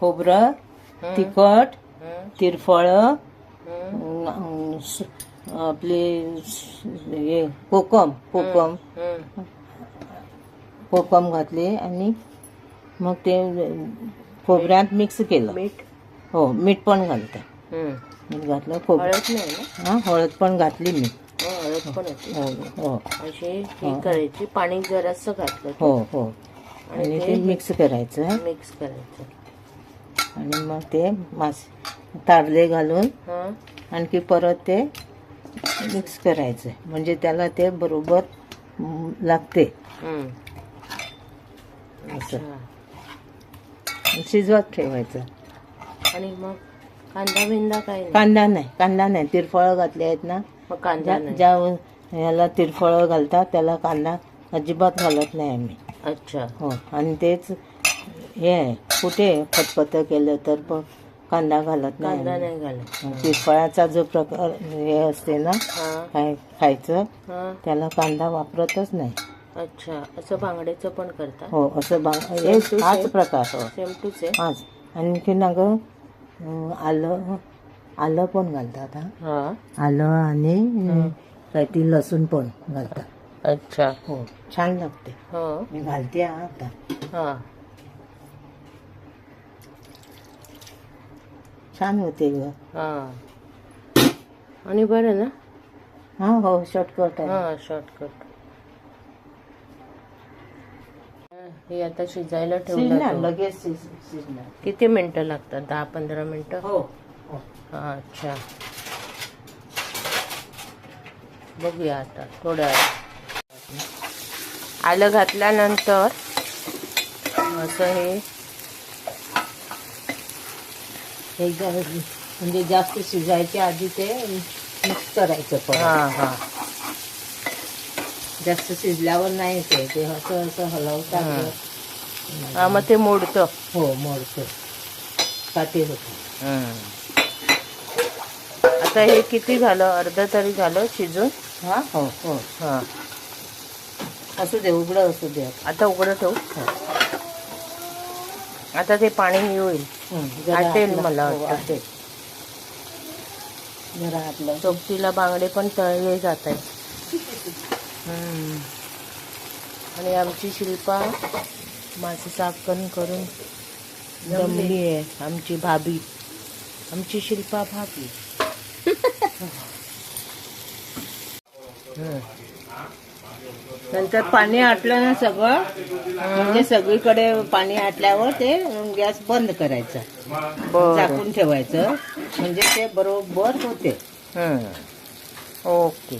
खोबरं, तिखट, तिरफळ, आपले हे कोकम घातले आणि मग ते खोबऱ्यात मिक्स केलं. मीठ, हो मीठ पण घालतं. मीठ घातलं. हळद नाही ना? हा हळद पण घातली मी. हळद पण होती. हो अशी हे करायची, पाणी जरासं घातलं. हो आणि ते मिक्स करायचं. आणि मग ते तारले घालून आणखी परत ते मिक्स करायचं, म्हणजे त्याला ते बरोबर लागते. असं शिजवत ठेवायचं. आणि मग कांदा बिंदा काय? कांदा नाही तिरफळ घातले आहेत ना. मग कांदा नाही. ज्या ह्याला तिरफळ घालतात त्याला कांदा अजिबात घालत नाही आम्ही. अच्छा. हो आणि तेच हे आहे, कुठे खतखत केलं तर पण कांदा घालत नाही. कांदा नाही घालत. तिरफळाचा जो प्रकार हे असते ना खायचं, त्याला कांदा वापरतच नाही. अच्छा, असं बांगड्याचं पण करतात? हो असं हाच प्रकार. हो सेम टू सेम. हाच. आणखी ना ग आलं पण घालतात. आलं आणि काय ती लसूण पण घालतात. अच्छा. हो छान लागते. मी घालते आता. छान होते ग. आणि बरं ना? हो शॉर्टकट आहे. शॉर्टकट. हे आता शिजायला ठेवलं. लगेच शिजणार. किती मिनिटं लागतात? 10-15 मिनिटं? हो. अच्छा, बघूया आता थोड्या आलं घातल्यानंतर असं हे म्हणजे जास्त शिजायच्या आधी ते मिक्स करायचं. जास्त शिजल्यावर नाही ते असं हलवतात. मग ते मोडतं. हो मोडतं, काटे होतं. आता हे किती झालं? अर्ध तरी झालं शिजून? हो. असू दे, उघडं असू दे. आता उघडं ठेवू. आता ते पाणी होईल, आटेल. मला वाटतं जरा आपलं सोबतीला बांगडे पण तळले जात आहेत. आणि आमची शिल्पा मासे साफ करून जमली आहे. आमची भाभी, आमची शिल्पा भाभी. नंतर पाणी आटलं ना सगळं, म्हणजे सगळीकडे पाणी आटल्यावर ते गॅस बंद करायचा, झाकून ठेवायचं, म्हणजे ते बरोबर होते. ओके.